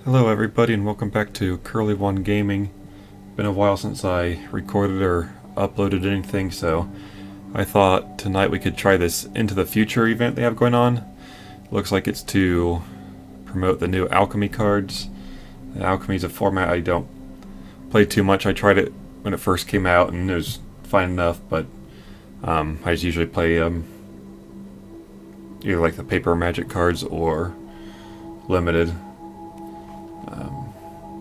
Hello everybody and welcome back to Curly One Gaming. Been a while since I recorded or uploaded anything, so I thought tonight we could try this Into the Future event they have going on. Looks like it's to promote the new alchemy cards. Alchemy is a format I don't play too much. I tried it when it first came out and it was fine enough, but I just usually play either like the paper magic cards or limited,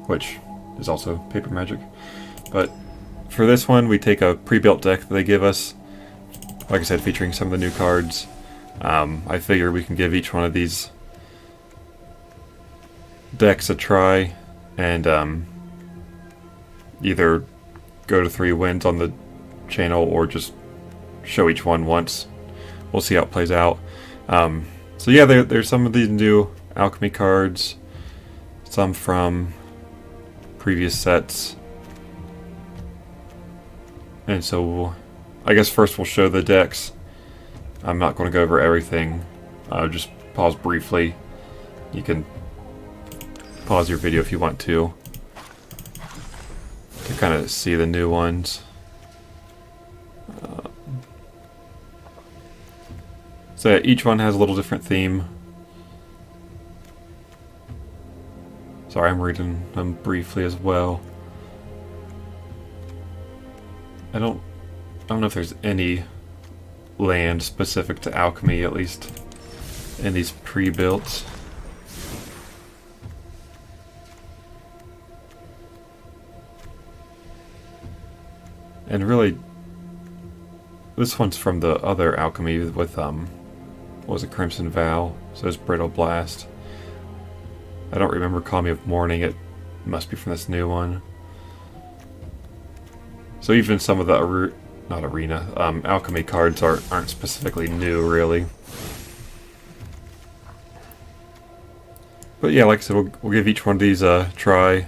which is also paper magic. But for this one, we take a pre-built deck that they give us, like I said, featuring some of the new cards. I figure we can give each one of these decks a try and either go to 3 wins on the channel or just show each one once. We'll see how it plays out. So yeah, there's some of these new alchemy cards, some from previous sets, and so I guess first we'll show the decks. I'm not going to go over everything. Just pause briefly. You can pause your video if you want to kind of see the new ones. So each one has a little different theme. Sorry, I'm reading them briefly as well. I don't know if there's any land specific to alchemy, at least in these pre-built. And really, this one's from the other alchemy with what was it, Crimson Vow? So it's Brittle Blast. I don't remember Call Me of Morning. It must be from this new one. So even some of the alchemy cards aren't specifically new, really. But yeah, like I said, we'll give each one of these a try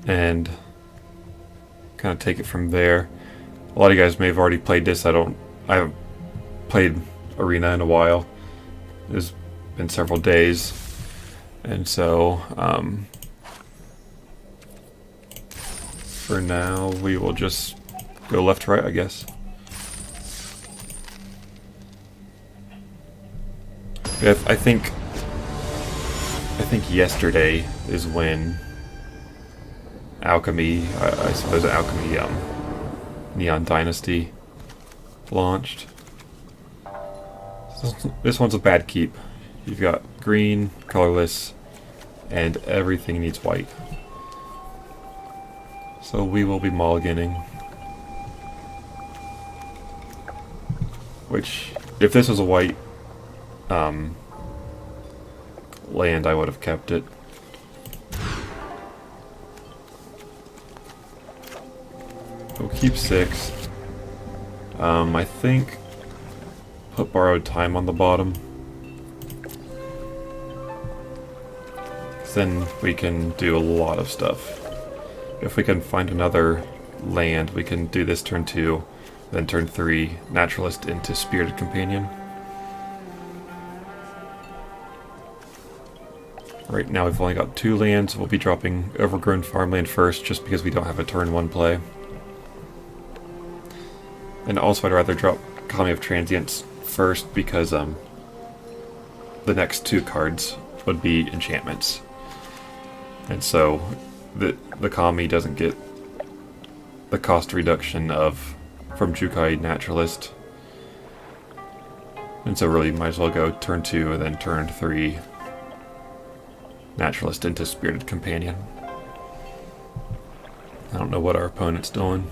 and kind of take it from there. A lot of you guys may have already played this. I haven't played Arena in a while. It's been several days. And so, for now, we will just go left to right, I guess. Yeah, I think yesterday is when Alchemy, I suppose Alchemy, Neon Dynasty launched. This one's a bad keep. You've got green, colorless, and everything needs white. So we will be mulliganing. Which, if this was a white land, I would have kept it. We'll keep 6. I think put borrowed time on the bottom. Then we can do a lot of stuff. If we can find another land, we can do this turn 2, then turn 3, Naturalist into Spirited Companion. Right now we've only got 2 lands. We'll be dropping Overgrown Farmland first, just because we don't have a turn 1 play. And also I'd rather drop Colony of Transients first, because the next 2 cards would be enchantments. And so the Kami doesn't get the cost reduction from Jukai Naturalist. And so really might as well go turn 2 and then turn 3 Naturalist into Spirited Companion. I don't know what our opponent's doing.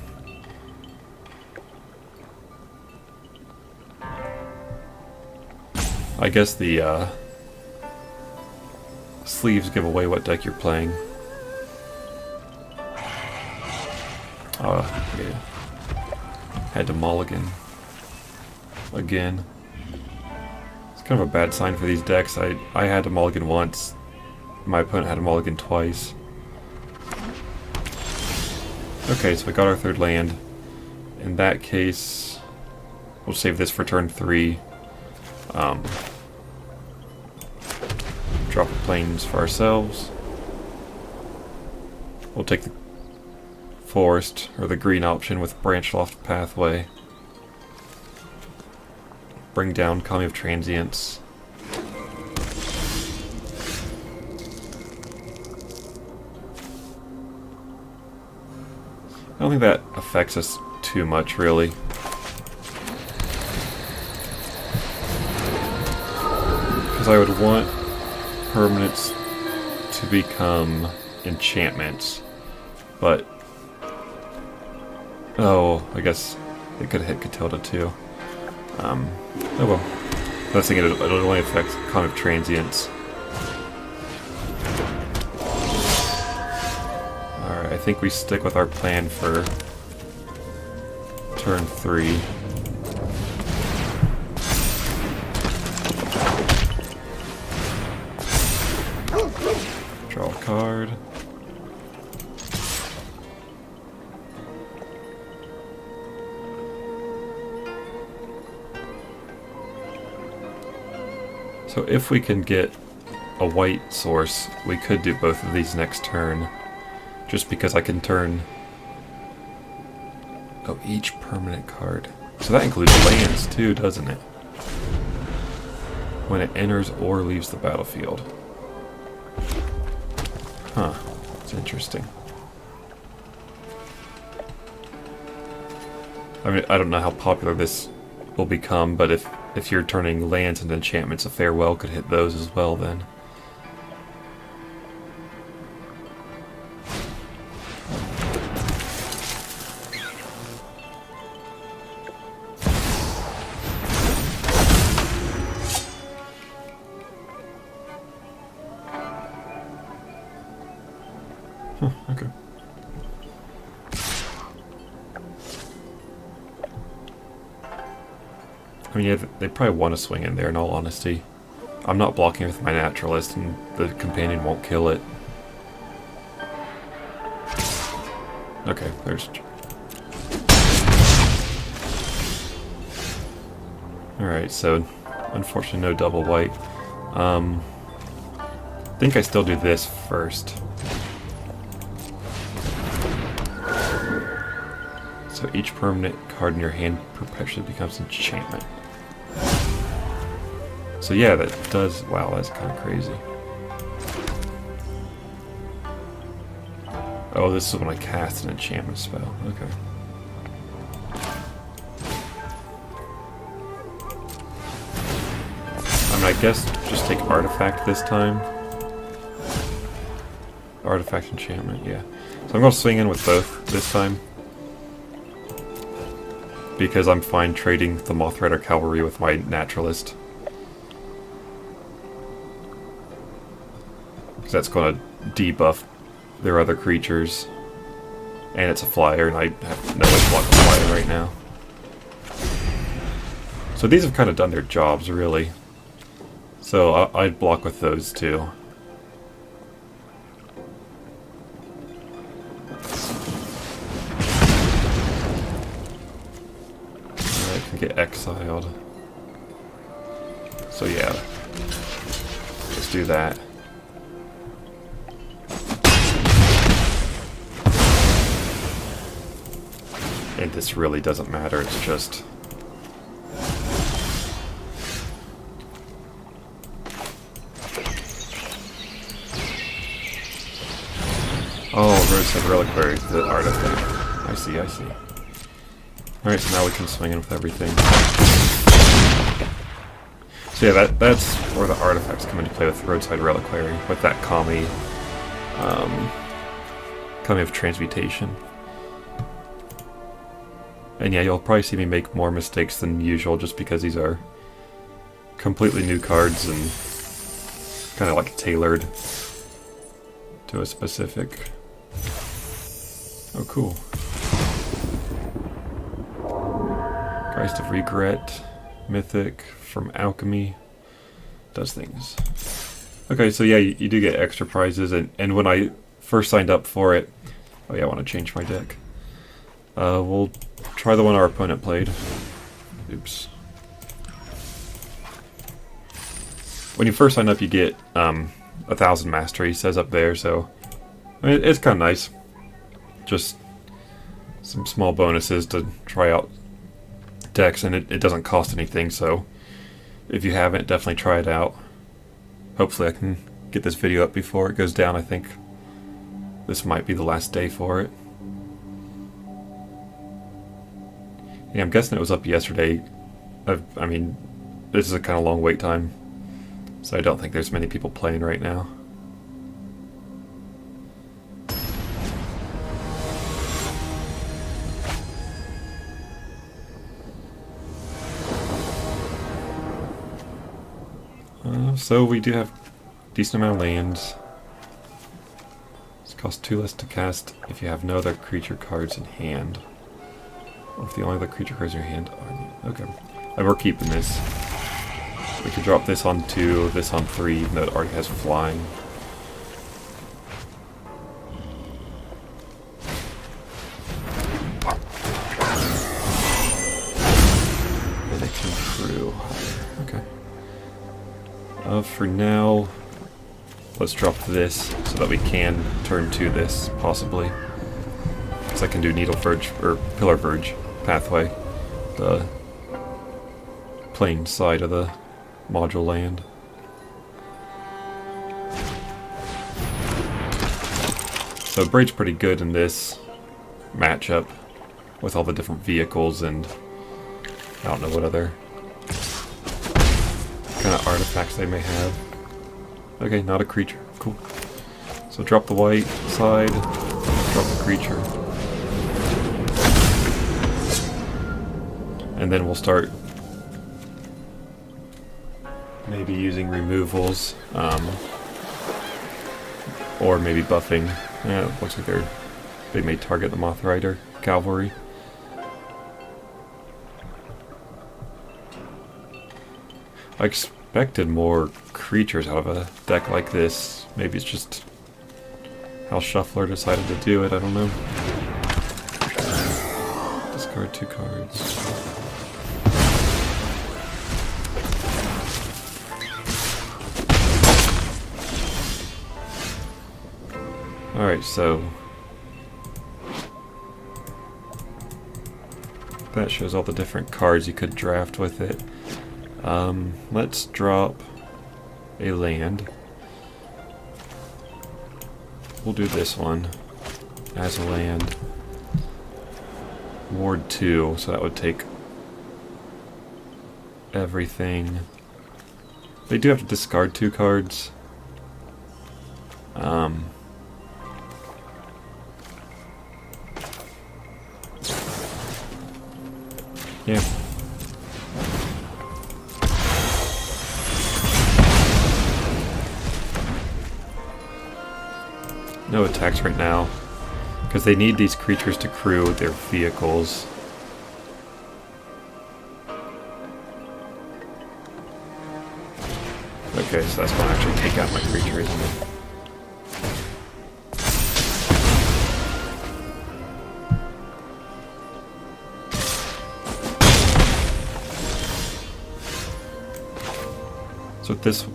I guess the sleeves give away what deck you're playing. Yeah. Had to mulligan again. It's kind of a bad sign for these decks. I had to mulligan once. My opponent had to mulligan twice. Okay, so we got our 3rd land. In that case, we'll save this for turn 3. drop the plains for ourselves. We'll take the forest, or the green option with branch loft pathway. Bring down Alchemy of Transience. I don't think that affects us too much, really. Because I would want permanents to become enchantments. But... oh, I guess it could hit Catilda too. Oh well. I was thinking it only affects kind of transients. Alright, I think we stick with our plan for turn 3. Draw a card. So if we can get a white source, we could do both of these next turn. Just because I can turn... oh, each permanent card. So that includes lands too, doesn't it? When it enters or leaves the battlefield. Huh. That's interesting. I mean, I don't know how popular this will become, but if you're turning lands into enchantments, a farewell could hit those as well then. Okay. I mean, yeah, they probably want to swing in there, in all honesty. I'm not blocking with my naturalist, and the companion won't kill it. Okay, there's... alright, so unfortunately no double white. I think I still do this first. So each permanent card in your hand perpetually becomes an enchantment. So yeah, that does... wow, that's kind of crazy. Oh, this is when I cast an enchantment spell. Okay. I mean, I guess just take Artifact this time. Artifact enchantment, yeah. So I'm going to swing in with both this time. Because I'm fine trading the Moth Rider Cavalry with my naturalist. Because that's going to debuff their other creatures. And it's a flyer, and I have no way to block a flyer right now. So these have kind of done their jobs, really. So I'd block with those too. Get exiled. So yeah, let's do that. And this really doesn't matter, it's just... oh, Roadside Reliquary, the artifact. I see, I see. Alright, so now we can swing in with everything. So yeah, that's where the artifacts come into play with Roadside Reliquary, with that Kami of Transmutation. And yeah, you'll probably see me make more mistakes than usual just because these are completely new cards and kind of like tailored to a specific... oh, cool. Christ of Regret, Mythic, from Alchemy, does things. Okay, so yeah, you do get extra prizes, and when I first signed up for it... oh yeah, I want to change my deck. We'll try the one our opponent played. Oops. When you first sign up, you get 1,000 mastery says up there, so I mean, it's kind of nice. Just some small bonuses to try out decks, and it doesn't cost anything, so if you haven't, definitely try it out. Hopefully I can get this video up before it goes down. I think this might be the last day for it. Yeah, I'm guessing it was up yesterday. I mean, this is a kind of long wait time, so I don't think there's many people playing right now. So we do have a decent amount of lands. This costs 2 less to cast if you have no other creature cards in hand. Or if the only other creature cards in your hand are... Okay. And we're keeping this. We could drop this on 2, this on 3, even though it already has flying. And it can through. Okay. For now, let's drop this so that we can turn to this, possibly. Because I can do Needle Verge, or Pillar Verge pathway, the plain side of the module land. So Braid's pretty good in this matchup with all the different vehicles and I don't know what other kind of artifacts they may have. Okay, not a creature. Cool. So drop the white side, drop the creature. And then we'll start maybe using removals, or maybe buffing. Yeah, it looks like they may target the Moth Rider cavalry. I expected more creatures out of a deck like this. Maybe it's just how Shuffler decided to do it, I don't know. Discard 2 cards. Alright, so that shows all the different cards you could draft with it. Let's drop a land. We'll do this one as a land. Ward 2, so that would take everything. They do have to discard 2 cards. Yeah. No attacks right now, because they need these creatures to crew their vehicles. Okay, so that's going to actually take out my creature, isn't it? So this,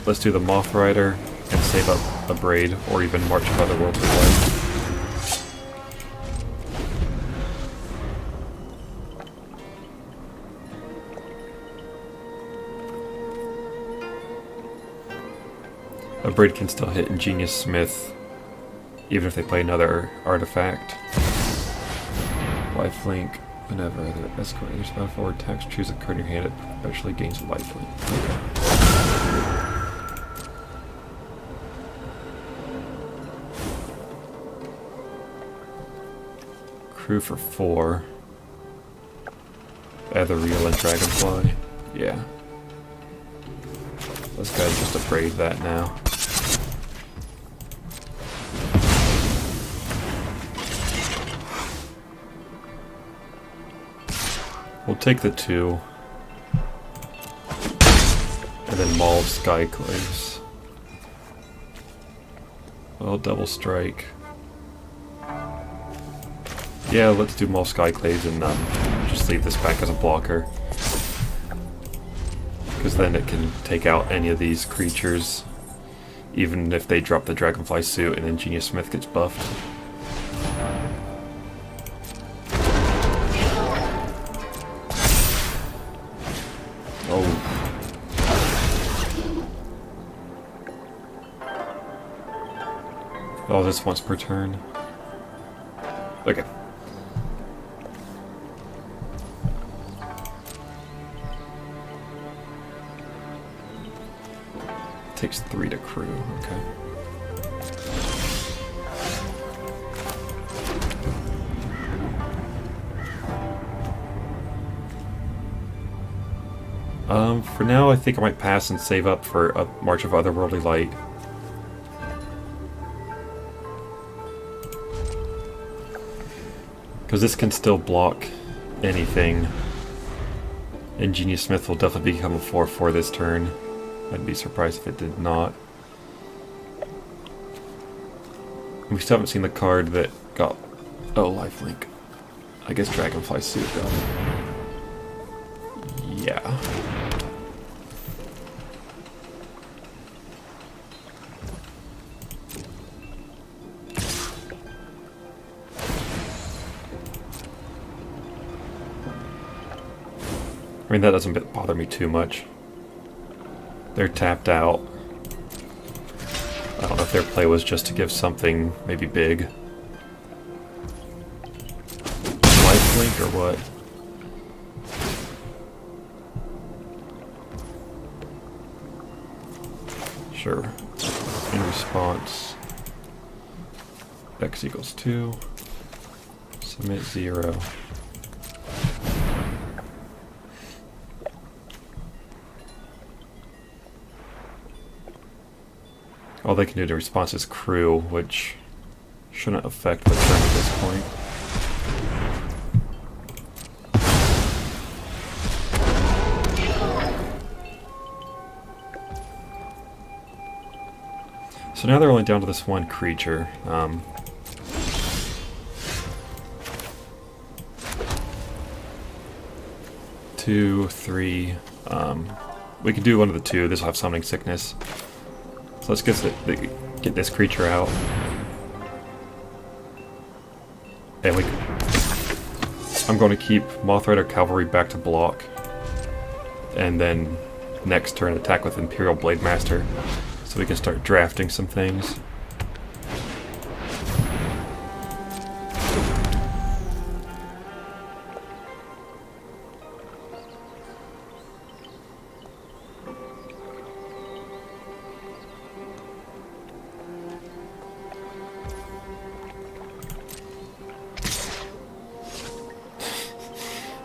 let's do the Moth Rider and save up a Braid, or even March of Otherworldly Light. A Braid can still hit Ingenious Smith, even if they play another artifact. Lifelink. Whenever the escort enters the forward text, choose a card in your hand, it eventually gains lifelink. Okay. Crew for 4. Ethereal and Dragonfly. Yeah. Let's go ahead and just Braid that now. We'll take the 2. And then Maul of Skyclaves. Well, double strike. Yeah, let's do Maul of Skyclaves and just leave this back as a blocker. Because then it can take out any of these creatures. even if they drop the Dragonfly suit and Ingenious Smith gets buffed. Oh. Oh, this once per turn. Okay. Takes 3 to crew, okay. For now, I think I might pass and save up for a March of Otherworldly Light. Because this can still block anything. Ingenious Smith will definitely become a 4/4 this turn. I'd be surprised if it did not. We still haven't seen the card that got... Oh, lifelink. I guess Dragonfly suit got it. Yeah. I mean, that doesn't bother me too much. They're tapped out. I don't know if their play was just to give something maybe big. Lifelink or what? Sure. In response, X equals 2. Submit 0. All they can do to response is crew, which shouldn't affect the turn at this point. So now they're only down to this one creature. 2, 3. We could do one of the two. This will have Summoning Sickness. So let's get this creature out. And I'm going to keep Mothrider Cavalry back to block. And then next turn attack with Imperial Blade Master. So we can start drafting some things.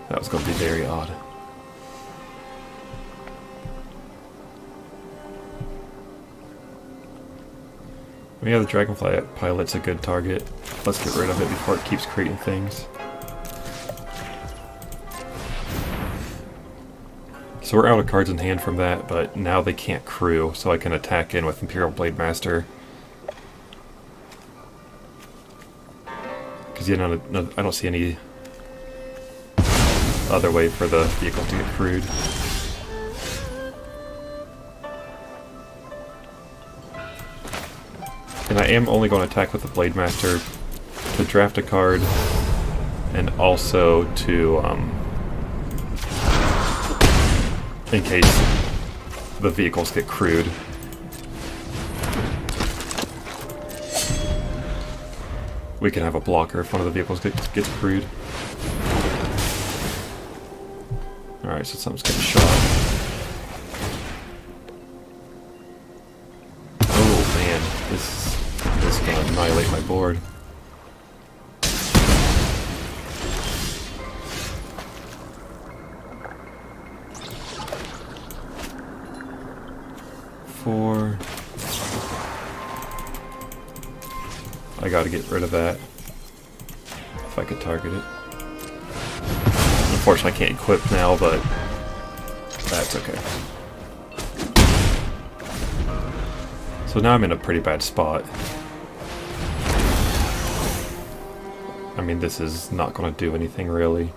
That was going to be very odd. Yeah, the Dragonfly Pilot's a good target. Let's get rid of it before it keeps creating things. So we're out of cards in hand from that, but now they can't crew, so I can attack in with Imperial Blade Master. Because I don't see any other way for the vehicle to get crewed. And I am only going to attack with the Blade Master to draft a card and also to, in case the vehicles get crewed. We can have a blocker if one of the vehicles gets crewed. Alright, so something's getting shot. Oh man, this is gonna annihilate my board. Four. I gotta get rid of that. If I could target it. Unfortunately, I can't equip now, but that's okay. So now I'm in a pretty bad spot. I mean, this is not going to do anything really.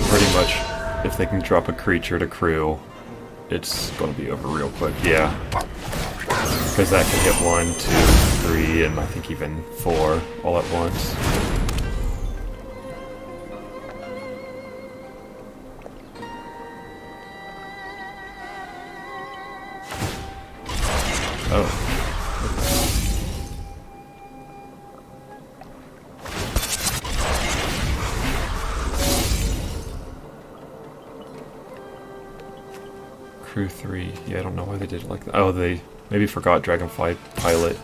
But pretty much, if they can drop a creature to crew, it's going to be over real quick, yeah. Because that can hit 1, 2, 3, and I think even 4 all at once. Oh. Crew 3. Yeah, I don't know why they did it like that. Oh, they maybe forgot Dragonfly Pilot.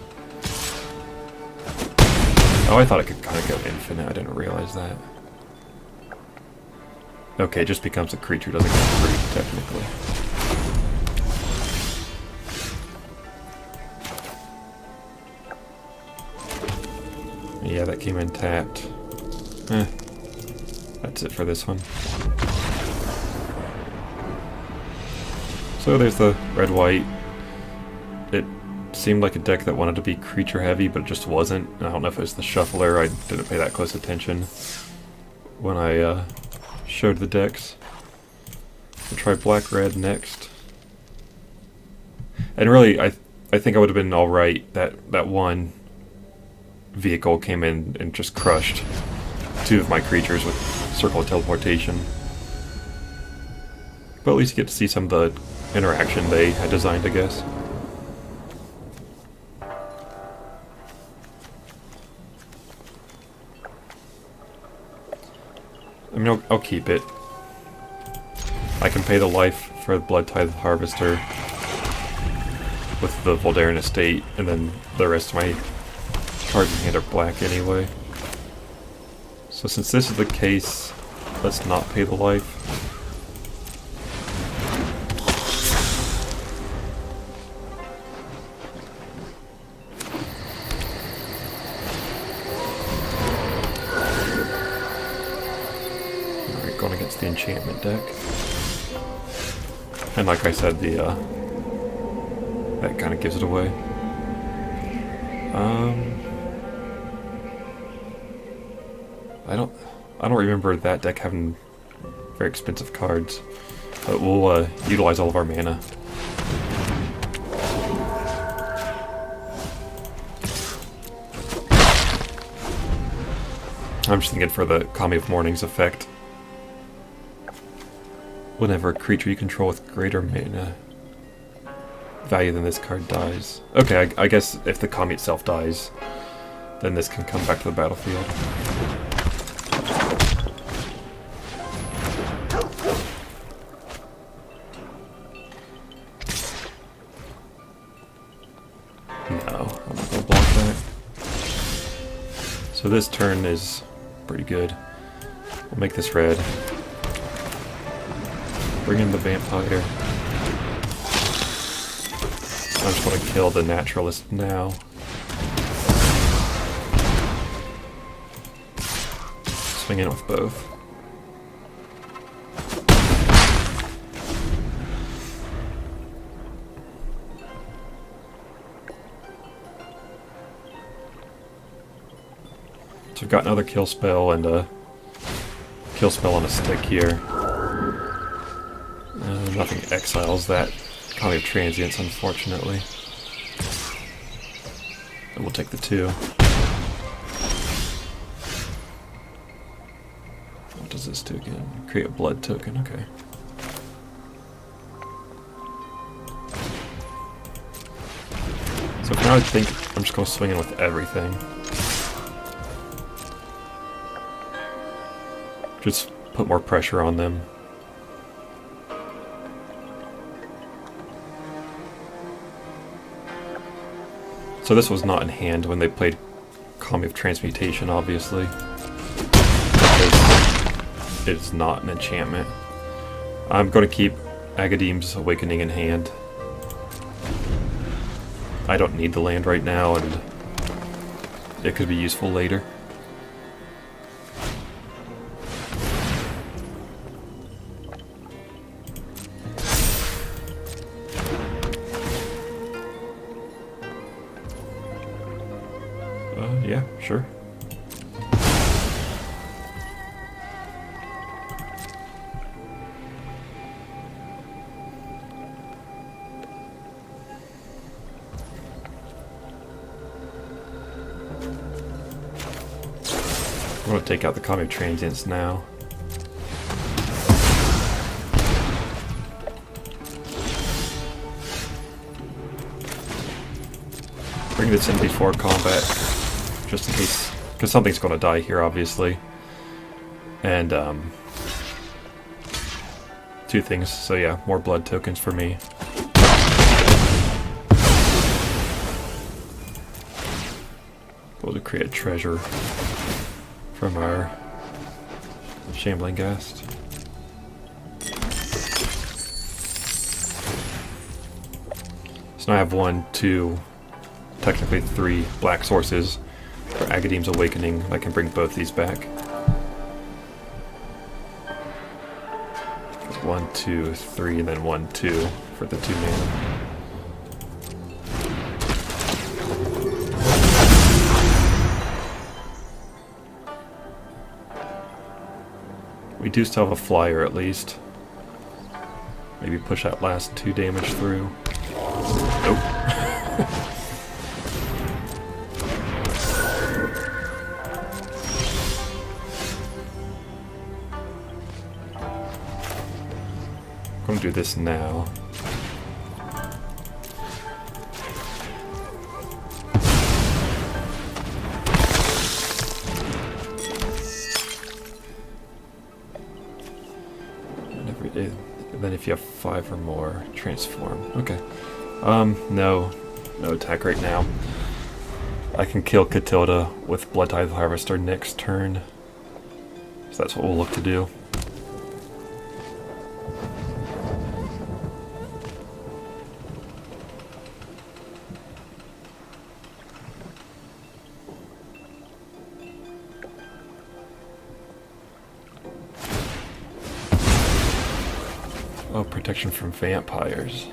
Oh, I thought it could kind of go infinite. I didn't realize that. Okay, it just becomes a creature, doesn't get free, technically. Yeah, that came in tapped. That's it for this one. So there's the red-white. It seemed like a deck that wanted to be creature-heavy, but it just wasn't. I don't know if it was the shuffler. I didn't pay that close attention when I showed the decks. We'll try black-red next. And really, I think I would have been alright that one vehicle came in and just crushed 2 of my creatures with Circle of Teleportation. But at least you get to see some of the interaction they had designed, I guess. I mean, I'll keep it. I can pay the life for the Blood Tithe Harvester with the Voldaren Estate, and then the rest of my cards in hand are black anyway. So since this is the case, let's not pay the life. Alright, going against the enchantment deck. And like I said, that kind of gives it away. I don't remember that deck having very expensive cards, but we'll utilize all of our mana. I'm just thinking for the Kami of Morning's effect. Whenever a creature you control with greater mana value than this card dies. Okay, I guess if the Kami itself dies, then this can come back to the battlefield. No, I'm not going to block that. So this turn is pretty good. We'll make this red. Bring in the vampire. I just want to kill the naturalist now. Swing in with both. So I've got another kill spell and a kill spell on a stick here. Nothing exiles that Kami of Transience, unfortunately. And we'll take the 2. What does this do again? Create a blood token, okay. So now I think I'm just going to swing in with everything. Just put more pressure on them. So this was not in hand when they played Kami of Transmutation, obviously. Because it's not an enchantment. I'm going to keep Agadeem's Awakening in hand. I don't need the land right now, and it could be useful later. Yeah, sure. I'm going to take out the common transients now. Bring this in before combat, just in case, because something's going to die here, obviously. And, two things, so yeah, more blood tokens for me. Able to create a treasure from our shambling ghast. So now I have 1, 2, technically 3 black sources for Agadeem's Awakening. I can bring both these back. 1, 2, 3, and then 1, 2 for the 2 mana. We do still have a flyer at least. Maybe push that last 2 damage through. Nope. I'm gonna do this now. And then if you have 5 or more, transform. Okay. No attack right now. I can kill Catilda with Blood Tithe Harvester next turn. So that's what we'll look to do. Oh, protection from vampires.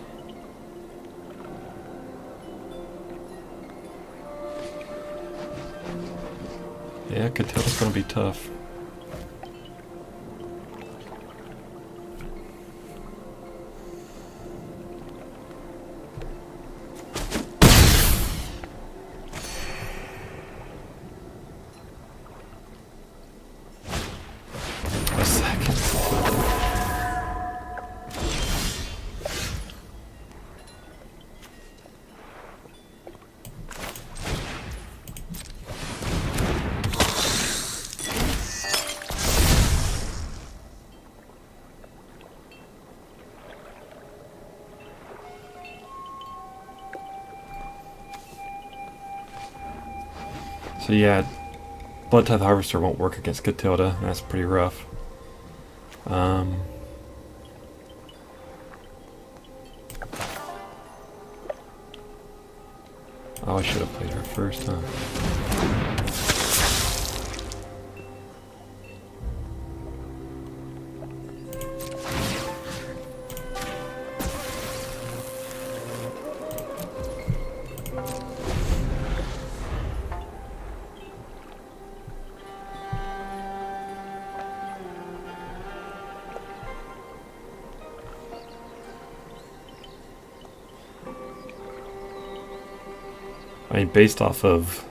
Yeah, Catilda's gonna be tough. A second. So yeah, Blood Tithe Harvester won't work against Catilda. That's pretty rough. Oh, I should have played her first, huh? I mean, based off of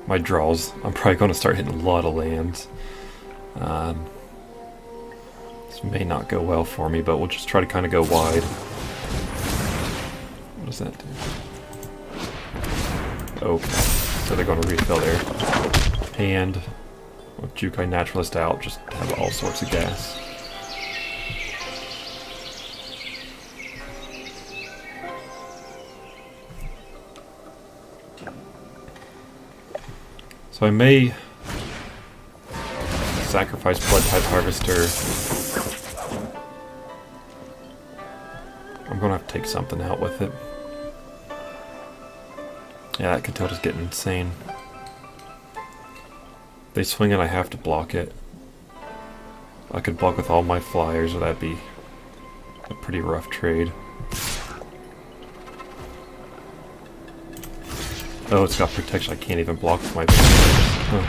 my draws, I'm probably going to start hitting a lot of lands. This may not go well for me, but we'll just try to kind of go wide. What does that do? Okay, so they're going to refill their hand. With Jukai Naturalist out, just have all sorts of gas. So I may sacrifice Blood Tithe Harvester. I'm gonna have to take something out with it. Yeah, that Catilda's getting insane. They swing it, I have to block it. I could block with all my flyers, or that'd be a pretty rough trade. Oh, it's got protection. I can't even block with my flyers. Huh.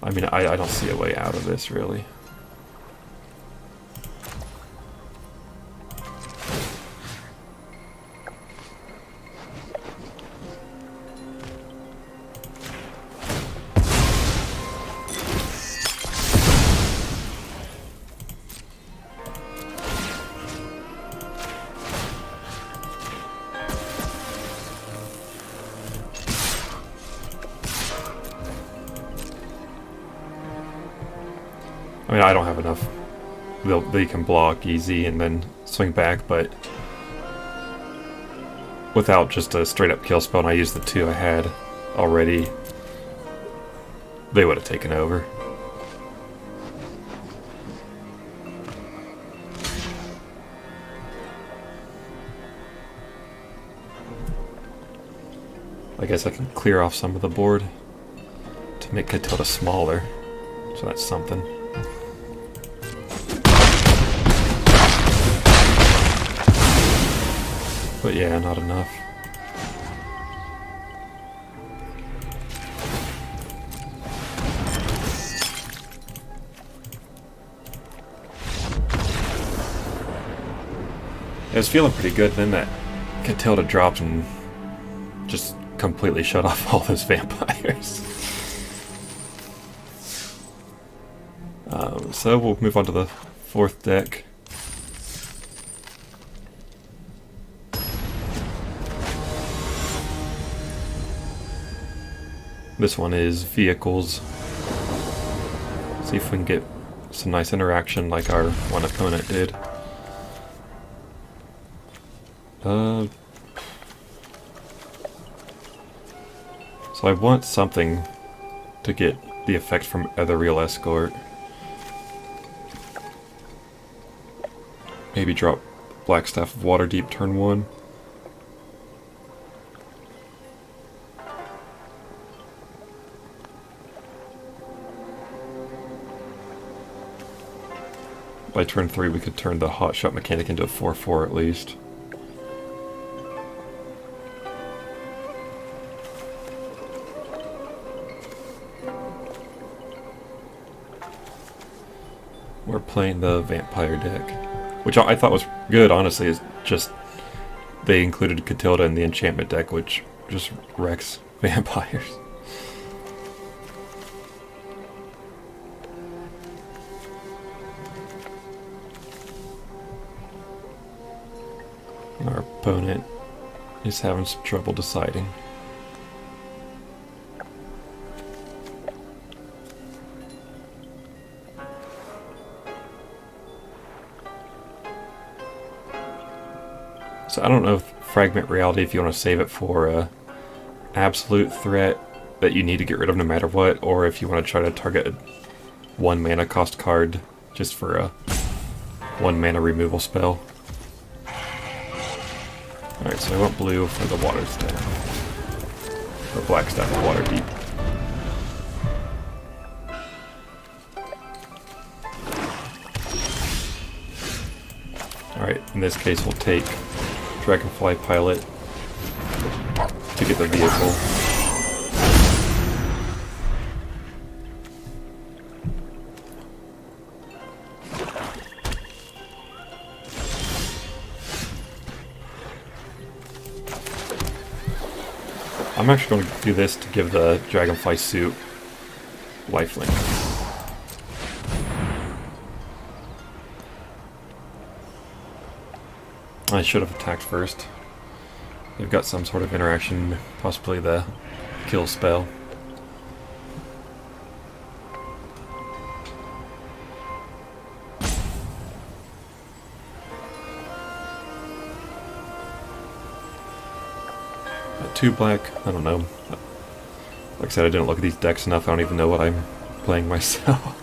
I mean, I don't see a way out of this, really. I mean, I don't have enough. They can block easy and then swing back, but without just a straight up kill spell, and I used the 2 I had already, they would have taken over. I guess I can clear off some of the board to make Catilda smaller, so that's something. But yeah, not enough. It was feeling pretty good, then that Catilda dropped and just completely shut off all those vampires. So we'll move on to the 4th deck. This one is vehicles. See if we can get some nice interaction like our one opponent did. So I want something to get the effect from Ethereal Escort. Maybe drop Black Staff of Waterdeep turn 1. By turn 3 we could turn the Hot Shot mechanic into a 4/4 at least. We're playing the Vampire deck, which I thought was good, honestly. It's just they included Catilda in the enchantment deck, which just wrecks vampires. Our opponent is having some trouble deciding. So I don't know if Fragment Reality, if you want to save it for a absolute threat that you need to get rid of no matter what, or if you want to try to target a 1 mana cost card just for a 1 mana removal spell. Alright, so I want blue for the Water Staff. Or Black Staff of Waterdeep. Alright, in this case we'll take Dragonfly Pilot to get the vehicle. I'm actually going to do this to give the Dragonfly suit lifelink. I should have attacked first. They've got some sort of interaction, possibly the kill spell. At 2 black, I don't know. Like I said, I didn't look at these decks enough, I don't even know what I'm playing myself.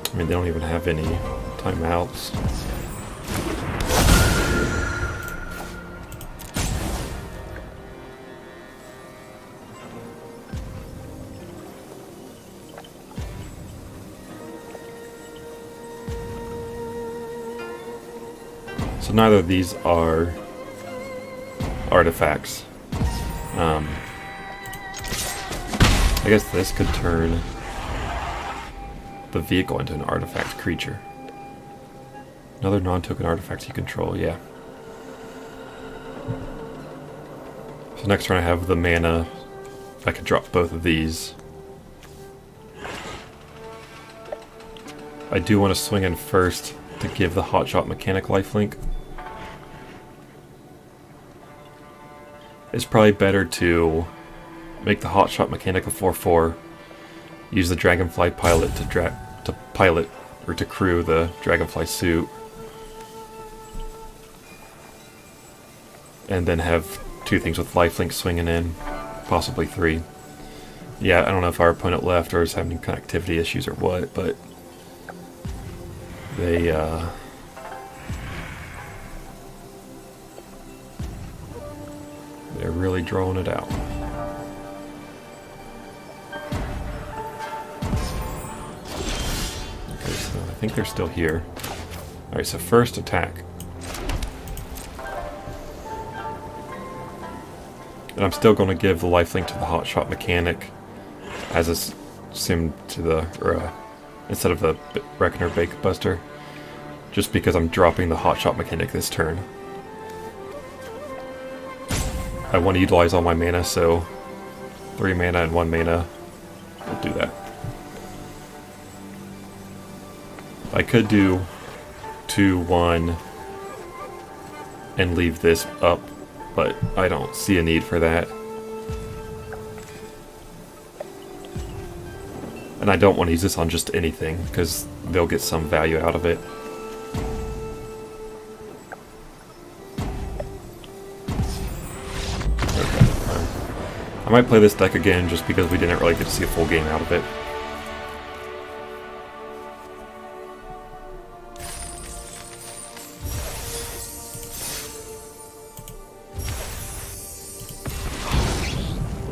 I mean, they don't even have any timeouts. So neither of these are artifacts. I guess this could turn the vehicle into an artifact creature. Another non-token artifact you control, yeah. So next turn I have the mana. I could drop both of these. I do want to swing in first to give the hotshot mechanic lifelink. It's probably better to make the hotshot mechanic a 4/4, use the dragonfly pilot to pilot or to crew the dragonfly suit, and then have 2 things with lifelink swinging in, possibly 3. Yeah, I don't know if our opponent left or is having connectivity issues or what, but they're really drawing it out. Okay, so I think they're still here. Alright, so first attack. And I'm still going to give the lifelink to the hotshot mechanic as assumed to the, instead of the Reckoner Bake Buster, just because I'm dropping the hotshot mechanic this turn. I want to utilize all my mana, so 3 mana and 1 mana will do that. I could do 2/1 and leave this up, but I don't see a need for that. And I don't want to use this on just anything, because they'll get some value out of it. I might play this deck again just because we didn't really get to see a full game out of it.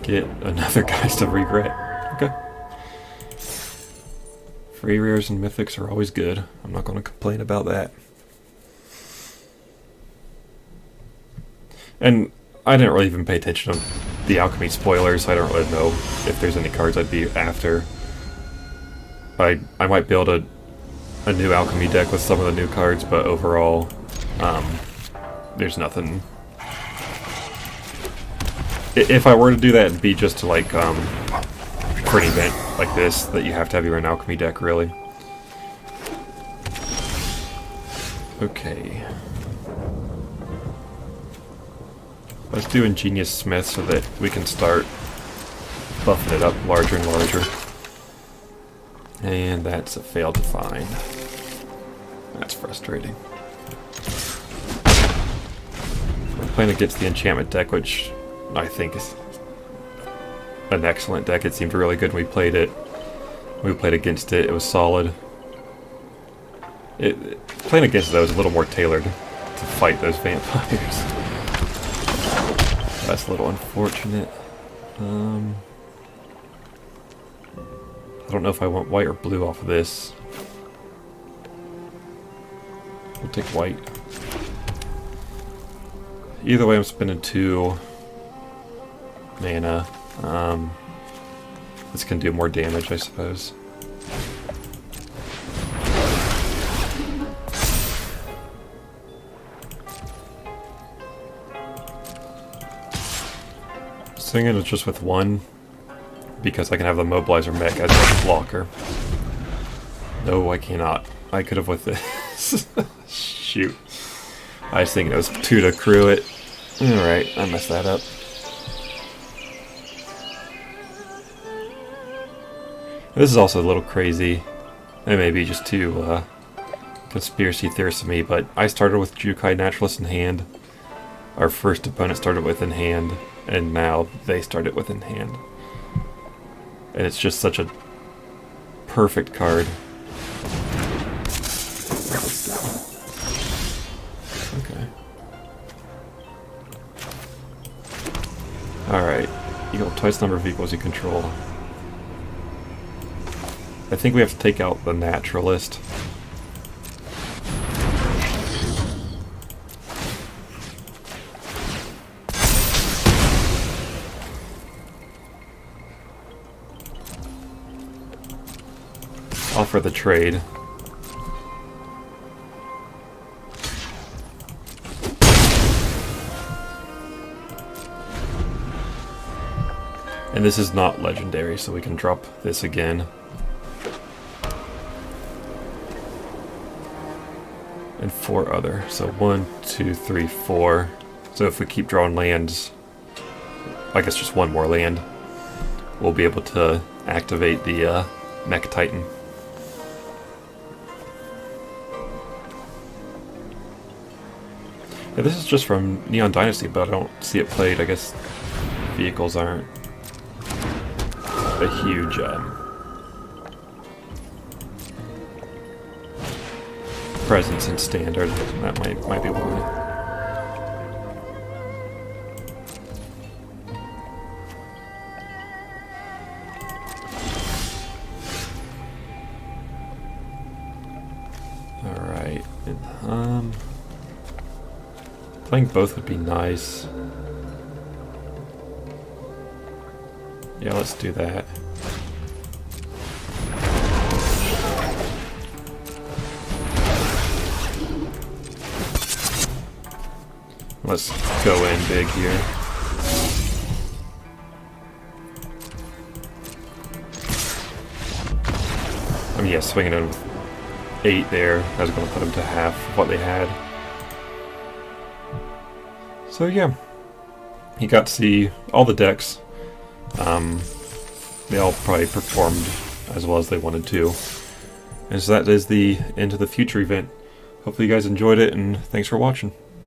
Get another Geist of Regret. Okay. Free rares and mythics are always good. I'm not going to complain about that. And I didn't really even pay attention to the alchemy spoilers, so I don't really know if there's any cards I'd be after. I might build a new alchemy deck with some of the new cards, but overall, there's nothing. If I were to do that, it'd be just to like, for an event like this, that you have to have your own alchemy deck, really. Okay. Let's do Ingenious Smith so that we can start buffing it up larger and larger. And that's a fail to find. That's frustrating. We're playing against the enchantment deck, which I think is an excellent deck. It seemed really good when we played it. When we played against it, it was solid. Playing against it, though, is a little more tailored to fight those vampires. That's a little unfortunate. I don't know if I want white or blue off of this. We'll take white. Either way, I'm spending 2 mana. This can do more damage, I suppose. Swinging is just with 1, because I can have the Mobilizer mech as a blocker. No, I cannot. I could have with this. Shoot. I was thinking it was 2 to crew it. Alright, I messed that up. This is also a little crazy. It may be just too conspiracy theorist to me, but I started with Jukai Naturalist in hand. Our first opponent started with in hand, and now they started with in hand. And it's just such a perfect card. Okay. Alright. You go twice the number of equals you control. I think we have to take out the Naturalist. Offer the trade. And this is not legendary, so we can drop this again. and 4 other. So 1, 2, 3, 4. So if we keep drawing lands, I guess just 1 more land, we'll be able to activate the Mech Titan. Yeah, this is just from Neon Dynasty, but I don't see it played. I guess vehicles aren't a huge presence in Standard. That might be why. Alright, playing both would be nice. Yeah, let's do that. Let's go in big here. I mean, yeah, swinging in with 8 there, I was going to put them to half of what they had. So yeah, you got to see all the decks. They all probably performed as well as they wanted to. And so that is the Into the Future event. Hopefully you guys enjoyed it, and thanks for watching.